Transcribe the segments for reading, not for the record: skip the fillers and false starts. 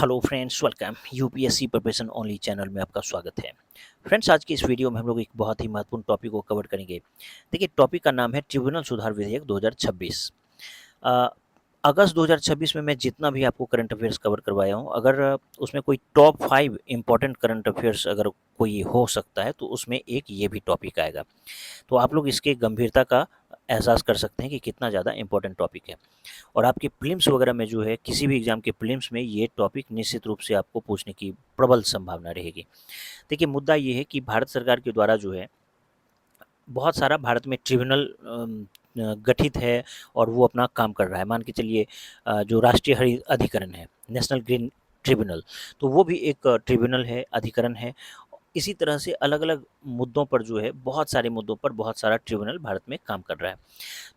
Hello friends, welcome UPSC preparation only channel में आपका स्वागत है। फ्रेंड्स, आज की इस वीडियो में हम लोग एक बहुत ही महत्वपूर्ण टॉपिक को कवर करेंगे। देखिए, टॉपिक का नाम है ट्रिब्यूनल सुधार विधेयक 2026। अ, अगस्त 2026 में मैं जितना भी आपको करंट अफेयर्स कवर करवाया हूँ, अगर उसमें कोई टॉप 5 इम्पोर्टेंट करंट अफेयर्स अगर कोई हो सकता है तो उसमें एक ये भी टॉपिक आएगा। तो आप लोग इसके गंभीरता का एहसास कर सकते हैं कि कितना ज़्यादा इम्पोर्टेंट टॉपिक है। और आपके प्रीलिम्स वगैरह में जो है, किसी भी एग्जाम के प्रीलिम्स में ये टॉपिक निश्चित रूप से आपको पूछने की प्रबल संभावना रहेगी। देखिए, मुद्दा ये है कि भारत सरकार के द्वारा जो है, बहुत सारा भारत में ट्रिब्यूनल गठित है और वो अपना काम कर रहा है। मान के चलिए, जो राष्ट्रीय हरित अधिकरण है, नेशनल ग्रीन ट्रिब्यूनल, तो वो भी एक ट्रिब्यूनल है, अधिकरण है। इसी तरह से अलग अलग मुद्दों पर जो है, बहुत सारे मुद्दों पर बहुत सारा ट्रिब्यूनल भारत में काम कर रहा है।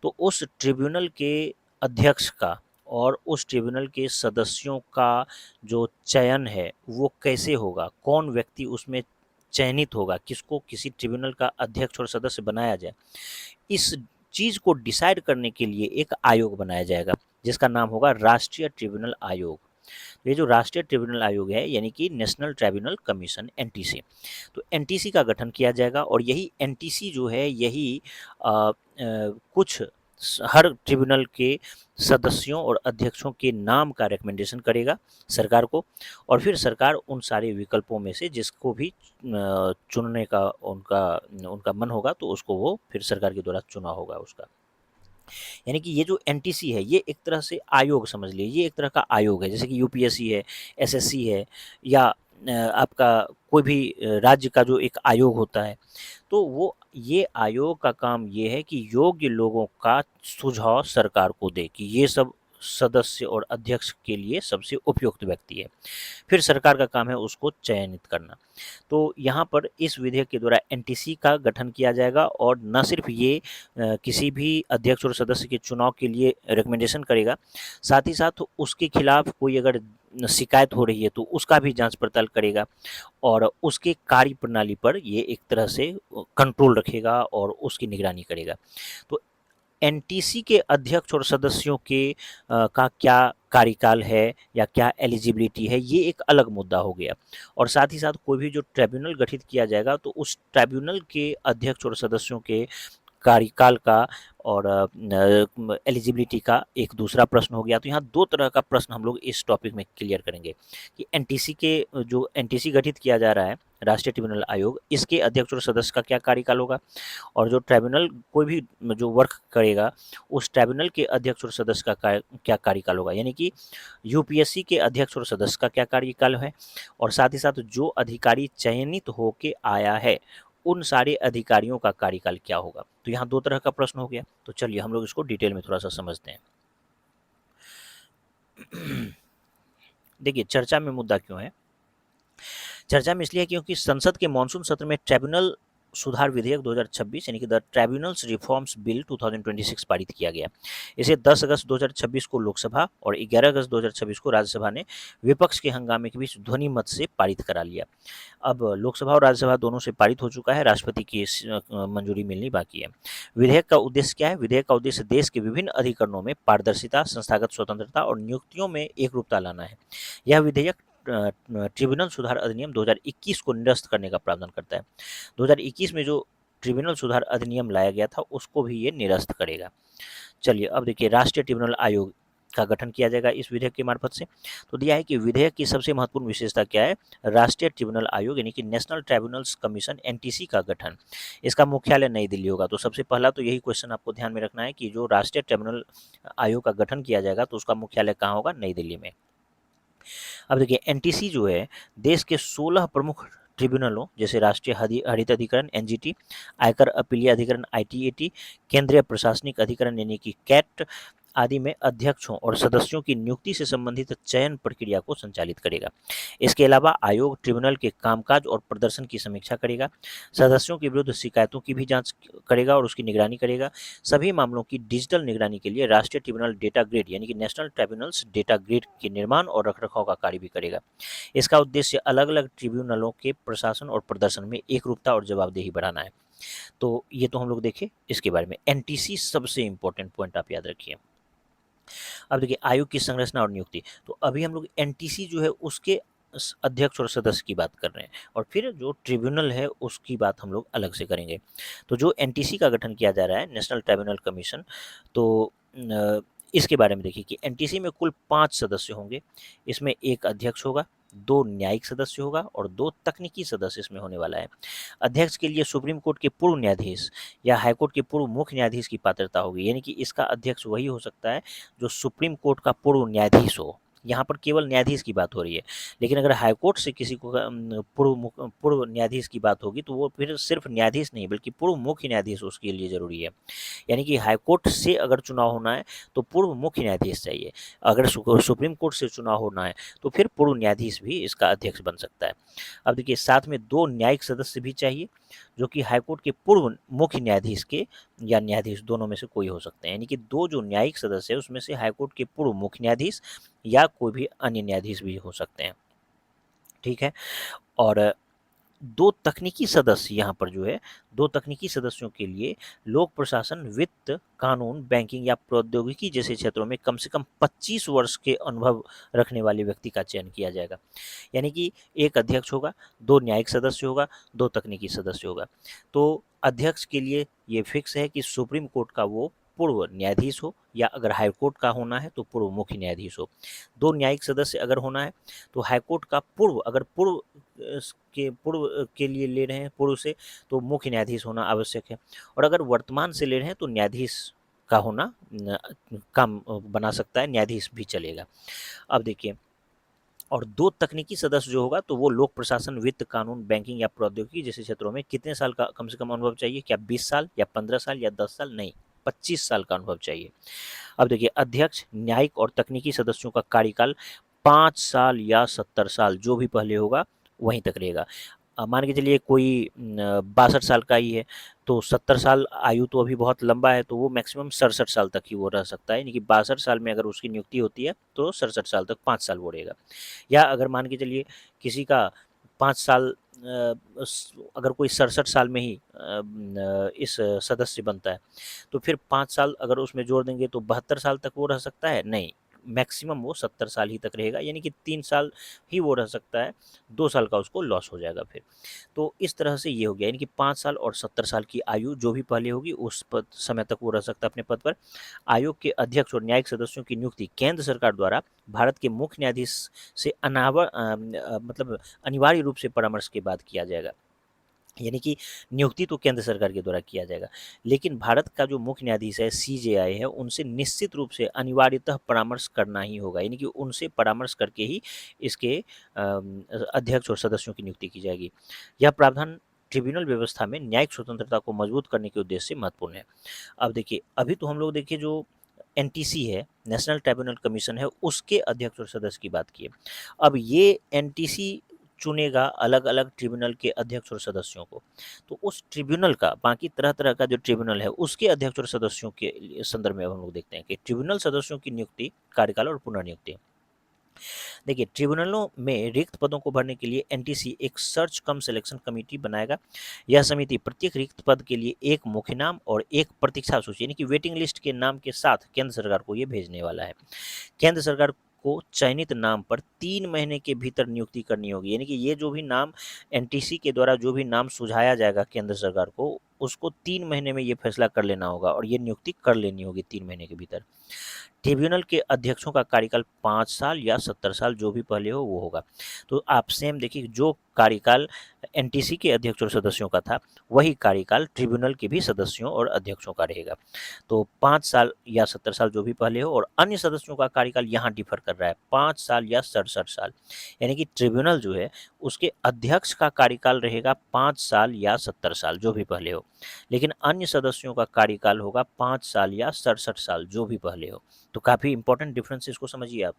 तो उस ट्रिब्यूनल के अध्यक्ष का और उस ट्रिब्यूनल के सदस्यों का जो चयन है वो कैसे होगा, कौन व्यक्ति उसमें चयनित होगा, किसको किसी ट्रिब्यूनल का अध्यक्ष और सदस्य बनाया जाए, इस चीज़ को डिसाइड करने के लिए एक आयोग बनाया जाएगा, जिसका नाम होगा राष्ट्रीय ट्रिब्यूनल आयोग। ये जो राष्ट्रीय ट्रिब्यूनल आयोग है, यानी कि नेशनल ट्राइब्यूनल कमीशन, एनटीसी, तो एनटीसी का गठन किया जाएगा। और यही एनटीसी जो है, यही कुछ हर ट्रिब्यूनल के सदस्यों और अध्यक्षों के नाम का रिकमेंडेशन करेगा सरकार को, और फिर सरकार उन सारे विकल्पों में से जिसको भी चुनने का उनका उनका मन होगा, तो उसको वो फिर सरकार के द्वारा चुना होगा उसका। यानी कि ये जो एनटीसी है, ये एक तरह से आयोग समझ लीजिए, ये एक तरह का आयोग है, जैसे कि यूपीएससी है, एसएससी है, या आपका कोई भी राज्य का जो एक आयोग होता है। तो वो ये आयोग का काम ये है कि योग्य लोगों का सुझाव सरकार को दे कि ये सब सदस्य और अध्यक्ष के लिए सबसे उपयुक्त व्यक्ति है। फिर सरकार का काम है उसको चयनित करना। तो यहाँ पर इस विधेयक के द्वारा एनटीसी का गठन किया जाएगा, और न सिर्फ ये किसी भी अध्यक्ष और सदस्य के चुनाव के लिए रिकमेंडेशन करेगा, साथ ही साथ उसके खिलाफ कोई अगर शिकायत हो रही है तो उसका भी जांच पड़ताल करेगा, और उसके कार्य प्रणाली पर ये एक तरह से कंट्रोल रखेगा और उसकी निगरानी करेगा। तो एनटीसी के अध्यक्ष और सदस्यों के का क्या कार्यकाल है या क्या एलिजिबिलिटी है, ये एक अलग मुद्दा हो गया। और साथ ही साथ कोई भी जो ट्रिब्यूनल गठित किया जाएगा, तो उस ट्रिब्यूनल के अध्यक्ष और सदस्यों के कार्यकाल का और एलिजिबिलिटी का एक दूसरा प्रश्न हो गया। तो यहाँ दो तरह का प्रश्न हम लोग इस टॉपिक में क्लियर करेंगे कि एनटीसी के जो एनटीसी गठित किया जा रहा है, राष्ट्रीय ट्रिब्यूनल आयोग, इसके अध्यक्ष और सदस्य का क्या कार्यकाल होगा, और जो ट्रिब्यूनल कोई भी जो वर्क करेगा, उस ट्रिब्यूनल के अध्यक्ष और सदस्य का क्या कार्यकाल होगा, यानी कि यूपीएससी के अध्यक्ष और सदस्य का क्या कार्यकाल है, और साथ ही साथ जो अधिकारी चयनित होके आया है, उन सारे अधिकारियों का कार्यकाल क्या होगा। तो यहाँ दो तरह का प्रश्न हो गया। तो चलिए हम लोग इसको डिटेल में थोड़ा सा समझते हैं। देखिए, चर्चा में मुद्दा क्यों है? चर्चा में इसलिए है क्योंकि संसद के मानसून सत्र में ट्रिब्यूनल सुधार विधेयक 2026 यानी कि द ट्रिब्यूनल्स रिफॉर्म्स बिल 2026 पारित किया गया। इसे 10 अगस्त 2026 को लोकसभा और 11 अगस्त 2026 को राज्यसभा ने विपक्ष के हंगामे के बीच ध्वनि मत से पारित करा लिया। अब लोकसभा और राज्यसभा दोनों से पारित हो चुका है, राष्ट्रपति की मंजूरी मिलनी बाकी है। विधेयक का उद्देश्य क्या है? विधेयक का उद्देश्य देश के विभिन्न अधिकरणों में पारदर्शिता, संस्थागत स्वतंत्रता और नियुक्तियों में एकरूपता लाना है। यह विधेयक ट्रिब्यूनल सुधार अधिनियम 2021 को निरस्त करने का प्रावधान करता है। 2021 में जो ट्रिब्यूनल सुधार अधिनियम लाया गया था, उसको भी ये निरस्त करेगा। चलिए अब देखिए, राष्ट्रीय ट्रिब्यूनल आयोग का गठन किया जाएगा इस विधेयक के मार्फत से। तो दिया है कि विधेयक की सबसे महत्वपूर्ण विशेषता क्या है? राष्ट्रीय ट्रिब्यूनल आयोग यानी कि नेशनल ट्राइब्यूनल्स कमीशन, एनटीसी का गठन। इसका मुख्यालय नई दिल्ली होगा। तो सबसे पहला तो यही क्वेश्चन आपको ध्यान में रखना है कि जो राष्ट्रीय ट्रिब्यूनल आयोग का गठन किया जाएगा, तो उसका मुख्यालय कहाँ होगा? नई दिल्ली में। अब देखिए, एनटीसी जो है, देश के 16 प्रमुख ट्रिब्यूनलों जैसे राष्ट्रीय हरित अधिकरण एनजीटी, आयकर अपीलीय अधिकरण आईटीएटी, केंद्रीय प्रशासनिक अधिकरण यानी कि कैट आदि में अध्यक्षों और सदस्यों की नियुक्ति से संबंधित चयन प्रक्रिया को संचालित करेगा। इसके अलावा आयोग ट्रिब्यूनल के कामकाज और प्रदर्शन की समीक्षा करेगा, सदस्यों के विरुद्ध शिकायतों की भी जांच करेगा और उसकी निगरानी करेगा। सभी मामलों की डिजिटल निगरानी के लिए राष्ट्रीय ट्रिब्यूनल डेटा ग्रिड यानी कि नेशनल ट्रिब्यूनल्स डेटा ग्रिड के निर्माण और रखरखाव का कार्य भी करेगा। इसका उद्देश्य अलग अलग ट्रिब्यूनलों के प्रशासन और प्रदर्शन में एकरूपता और जवाबदेही बढ़ाना है। तो ये तो हम लोग देखे इसके बारे में। एनटीसी सबसे इंपॉर्टेंट पॉइंट आप याद रखिए। अब देखिए आयोग की संरचना और नियुक्ति, तो अभी हम लोग एनटीसी जो है उसके अध्यक्ष और सदस्य की बात कर रहे हैं, और फिर जो ट्रिब्यूनल है उसकी बात हम लोग अलग से करेंगे। तो जो एनटीसी का गठन किया जा रहा है, नेशनल ट्राइब्यूनल कमीशन, तो इसके बारे में देखिए कि एनटीसी में कुल 5 सदस्य होंगे। इसमें एक अध्यक्ष होगा, 2 न्यायिक सदस्य होगा और 2 तकनीकी सदस्य इसमें होने वाला है। अध्यक्ष के लिए सुप्रीम कोर्ट के पूर्व न्यायाधीश या हाईकोर्ट के पूर्व मुख्य न्यायाधीश की पात्रता होगी, यानी कि इसका अध्यक्ष वही हो सकता है जो सुप्रीम कोर्ट का पूर्व न्यायाधीश हो। यहाँ पर केवल न्यायाधीश की बात हो रही है, लेकिन अगर हाईकोर्ट से किसी को पूर्व न्यायाधीश की बात होगी तो वो फिर सिर्फ न्यायाधीश नहीं बल्कि पूर्व मुख्य न्यायाधीश उसके लिए जरूरी है। यानी कि हाईकोर्ट से अगर चुनाव होना है तो पूर्व मुख्य न्यायाधीश चाहिए, अगर सुप्रीम कोर्ट से चुनाव होना है तो फिर पूर्व न्यायाधीश भी इसका अध्यक्ष बन सकता है। अब देखिए साथ में 2 न्यायिक सदस्य भी चाहिए, जो कि हाईकोर्ट के पूर्व मुख्य न्यायाधीश के या न्यायाधीश दोनों में से कोई हो सकते हैं, यानी कि 2 जो न्यायिक सदस्य है उसमें से हाईकोर्ट के पूर्व मुख्य न्यायाधीश या कोई भी अन्य न्यायाधीश भी हो सकते हैं। ठीक है। और 2 तकनीकी सदस्य यहाँ पर जो है, 2 तकनीकी सदस्यों के लिए लोक प्रशासन, वित्त, कानून, बैंकिंग या प्रौद्योगिकी जैसे क्षेत्रों में कम से कम 25 वर्ष के अनुभव रखने वाले व्यक्ति का चयन किया जाएगा। यानी कि एक अध्यक्ष होगा, 2 न्यायिक सदस्य होगा, 2 तकनीकी सदस्य होगा। तो अध्यक्ष के लिए ये फिक्स है कि सुप्रीम कोर्ट का वो पूर्व न्यायाधीश हो, या अगर हाई कोर्ट का होना है तो पूर्व मुख्य न्यायाधीश हो। 2 न्यायिक सदस्य अगर होना है तो हाई कोर्ट का पूर्व, अगर पूर्व के लिए ले रहे हैं पूर्व से, तो मुख्य न्यायाधीश होना आवश्यक है, और अगर वर्तमान से ले रहे हैं तो न्यायाधीश का होना काम बना सकता है, न्यायाधीश भी चलेगा। अब देखिए, और 2 तकनीकी सदस्य जो होगा तो वो लोक प्रशासन, वित्त, कानून, बैंकिंग या प्रौद्योगिकी जैसे क्षेत्रों में कितने साल का कम से कम अनुभव चाहिए? क्या 20 साल या 15 साल या 10 साल? नहीं, 25 साल का अनुभव चाहिए। अब देखिए अध्यक्ष, न्यायिक और तकनीकी सदस्यों का कार्यकाल 5 साल या 70 साल, जो भी पहले होगा वहीं तक रहेगा। मान के चलिए कोई 62 साल का ही है, तो 70 साल आयु तो अभी बहुत लंबा है, तो वो मैक्सिमम 67 साल तक ही वो रह सकता है, यानी कि 62 साल में अगर उसकी नियुक्ति होती है तो 67 साल तक 5 साल वो रहेगा। या अगर मान के चलिए किसी का 5 साल, अगर कोई 67 साल में ही इस सदस्य बनता है, तो फिर 5 साल अगर उसमें जोड़ देंगे तो 72 साल तक वो रह सकता है? नहीं, मैक्सिमम वो 70 साल ही तक रहेगा, यानी कि 3 साल ही वो रह सकता है, 2 साल का उसको लॉस हो जाएगा फिर। तो इस तरह से ये हो गया, यानी कि 5 साल और 70 साल की आयु जो भी पहले होगी उस पद समय तक वो रह सकता है अपने पद पर। आयोग के अध्यक्ष और न्यायिक सदस्यों की नियुक्ति केंद्र सरकार द्वारा भारत के मुख्य न्यायाधीश से मतलब अनिवार्य रूप से परामर्श के बाद किया जाएगा, यानी कि नियुक्ति तो केंद्र सरकार के द्वारा किया जाएगा, लेकिन भारत का जो मुख्य न्यायाधीश है, सीजेआई है, उनसे निश्चित रूप से अनिवार्यतः परामर्श करना ही होगा, यानी कि उनसे परामर्श करके ही इसके अध्यक्ष और सदस्यों की नियुक्ति की जाएगी। यह प्रावधान ट्रिब्यूनल व्यवस्था में न्यायिक स्वतंत्रता को मजबूत करने के उद्देश्य से महत्वपूर्ण है। अब देखिए, अभी तो हम लोग देखिए जो एनटीसी है, नेशनल ट्राइब्यूनल कमीशन है, उसके अध्यक्ष और सदस्य की बात की है। अब ये एनटीसी चुनेगा अलग-अलग ट्रिब्यूनल के अध्यक्ष और सदस्यों को। तो उस ट्रिब्यूनल का, बाकी तरह-तरह का जो ट्रिब्यूनल है, उसके अध्यक्ष और सदस्यों के संदर्भ में अब हम लोग देखते हैं कि ट्रिब्यूनल सदस्यों की नियुक्ति, कार्यकाल और पुनर्नियुक्ति। देखिए, ट्रिब्यूनलों में रिक्त पदों को भरने के लिए एनटीसी एक सर्च कम सिलेक्शन कमेटी बनाएगा। यह समिति प्रत्येक रिक्त पद के लिए एक मुख्य नाम और एक प्रतीक्षा सूची, यानी कि वेटिंग लिस्ट के नाम के साथ केंद्र सरकार को ये भेजने वाला है। केंद्र सरकार को चयनित नाम पर 3 महीने के भीतर नियुक्ति करनी होगी, यानी कि ये जो भी नाम एनटीसी के द्वारा जो भी नाम सुझाया जाएगा केंद्र सरकार को, उसको 3 महीने में ये फैसला कर लेना होगा और ये नियुक्ति कर लेनी होगी 3 महीने के भीतर। ट्रिब्यूनल के अध्यक्षों का कार्यकाल 5 साल या 70 साल, जो भी पहले हो वो होगा। तो आप सेम देखिए, जो कार्यकाल एनटीसी के अध्यक्ष और सदस्यों का था, वही कार्यकाल ट्रिब्यूनल के भी सदस्यों और अध्यक्षों का रहेगा। तो 5 साल या 70 साल जो भी पहले हो, और अन्य सदस्यों का कार्यकाल यहाँ डिफर कर रहा है, 5 साल या 67 साल, यानी कि ट्रिब्यूनल जो है उसके अध्यक्ष का कार्यकाल रहेगा 5 साल या 70 साल, जो भी पहले हो, लेकिन अन्य सदस्यों का कार्यकाल होगा 5 साल या 67 साल, जो भी पहले हो। तो काफ़ी इंपॉर्टेंट डिफरेंस इसको समझिए आप।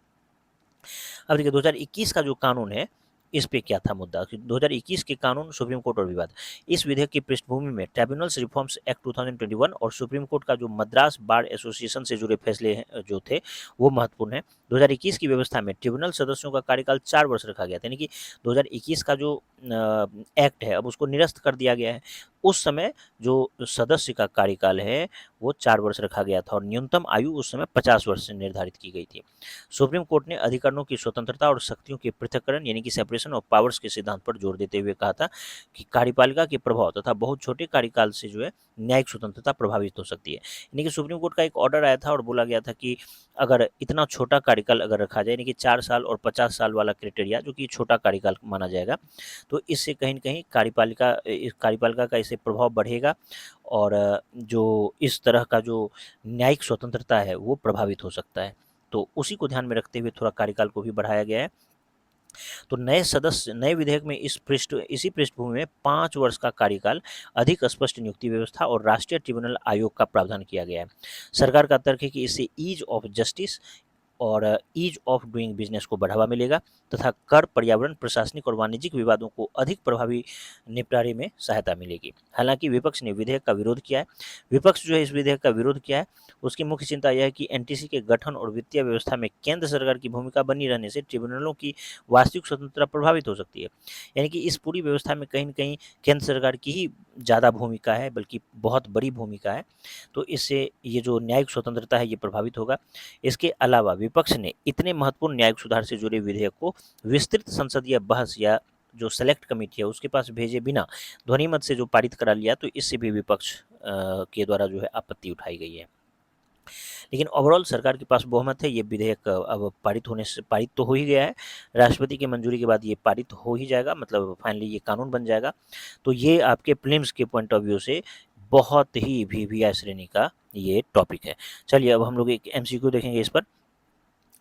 अब देखिए 2021 का जो कानून है, इस पे क्या था मुद्दा कि 2021 के कानून, सुप्रीम कोर्ट और विवाद। इस विधेयक की पृष्ठभूमि में ट्राइब्यूनल्स रिफॉर्म्स एक्ट 2021 और सुप्रीम कोर्ट का जो मद्रास बार एसोसिएशन से जुड़े फैसले हैं जो थे वो महत्वपूर्ण है। 2021 की व्यवस्था में ट्रिब्यूनल सदस्यों का कार्यकाल 4 वर्ष रखा गया था, यानी कि 2021 का जो एक्ट है अब उसको निरस्त कर दिया गया है। उस समय जो सदस्य का कार्यकाल है वो 4 वर्ष रखा गया था और न्यूनतम आयु उस समय 50 वर्ष से निर्धारित की गई थी। सुप्रीम कोर्ट ने अधिकारियों की स्वतंत्रता और शक्तियों के पृथक्करण यानी कि सेपरेशन ऑफ पावर्स के सिद्धांत पर जोर देते हुए कहा था कि कार्यपालिका के प्रभाव तथा बहुत छोटे कार्यकाल से जो है न्यायिक स्वतंत्रता प्रभावित हो सकती है। यानी कि सुप्रीम कोर्ट का एक ऑर्डर आया था और बोला गया था कि अगर इतना छोटा कार्यकाल अगर रखा जाए, यानी कि 4 साल और 50 साल वाला क्राइटेरिया जो कि छोटा कार्यकाल माना जाएगा, तो इससे कहीं न कहीं कार्यपालिका का इससे प्रभाव बढ़ेगा और जो इस तरह का जो न्यायिक स्वतंत्रता है वो प्रभावित हो सकता है। तो उसी को ध्यान में रखते हुए थोड़ा कार्यकाल को भी बढ़ाया गया है। तो नए विधेयक में इसी पृष्ठभूमि में 5 वर्ष का कार्यकाल, अधिक स्पष्ट नियुक्ति व्यवस्था और राष्ट्रीय ट्रिब्यूनल आयोग का प्रावधान किया गया है। सरकार का तर्क है कि इससे ईज ऑफ जस्टिस और ईज ऑफ डूइंग बिजनेस को बढ़ावा मिलेगा तथा कर, पर्यावरण, प्रशासनिक और वाणिज्यिक विवादों को अधिक प्रभावी निपटारे में सहायता मिलेगी। हालांकि विपक्ष ने विधेयक का विरोध किया है। विपक्ष जो है इस विधेयक का विरोध किया है, उसकी मुख्य चिंता यह है कि एनटीसी के गठन और वित्तीय व्यवस्था में केंद्र सरकार की भूमिका बनी रहने से ट्रिब्यूनलों की वास्तविक स्वतंत्रता प्रभावित हो सकती है। यानी कि इस पूरी व्यवस्था में कहीं न कहीं केंद्र सरकार की ही ज़्यादा भूमिका है, बल्कि बहुत बड़ी भूमिका है। तो इससे ये जो न्यायिक स्वतंत्रता है ये प्रभावित होगा। इसके अलावा विपक्ष ने इतने महत्वपूर्ण न्यायिक सुधार से जुड़े विधेयक को विस्तृत संसदीय बहस या जो सेलेक्ट कमेटी है उसके पास भेजे बिना ध्वनिमत से जो पारित करा लिया, तो इससे भी विपक्ष के द्वारा जो है आपत्ति उठाई गई है। लेकिन ओवरऑल सरकार के पास बहुमत है। ये विधेयक अब पारित तो हो ही गया है। राष्ट्रपति की मंजूरी के बाद ये पारित हो ही जाएगा, मतलब फाइनली ये कानून बन जाएगा। तो ये आपके प्रीलिम्स के पॉइंट ऑफ व्यू से बहुत ही वीवीआई श्रेणी का ये टॉपिक है। चलिए अब हम लोग एक एमसीक्यू देखेंगे इस पर।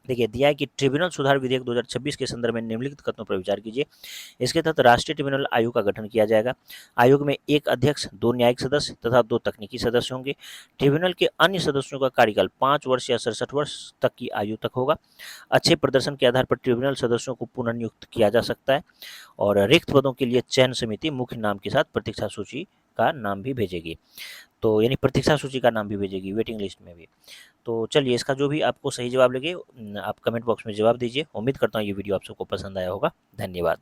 देखिए दिया है कि ट्रिब्यूनल सुधार विधेयक 2026 के संदर्भ में निम्नलिखित कथनों पर विचार कीजिए। इसके तहत राष्ट्रीय ट्रिब्यूनल आयोग का गठन किया जाएगा। आयोग में एक अध्यक्ष, 2 न्यायिक सदस्य तथा 2 तकनीकी सदस्य होंगे। ट्रिब्यूनल के अन्य सदस्यों का कार्यकाल 5 वर्ष या 67 वर्ष तक की आयु तक होगा। अच्छे प्रदर्शन के आधार पर ट्रिब्यूनल सदस्यों को पुनर्नियुक्त किया जा सकता है और रिक्त पदों के लिए चयन समिति मुख्य नाम के साथ प्रतीक्षा सूची का नाम भी भेजेगी। तो यानी प्रतीक्षा सूची का नाम भी भेजेगी, वेटिंग लिस्ट में भी। तो चलिए इसका जो भी आपको सही जवाब लगे आप कमेंट बॉक्स में जवाब दीजिए। उम्मीद करता हूँ ये वीडियो आप सबको पसंद आया होगा। धन्यवाद।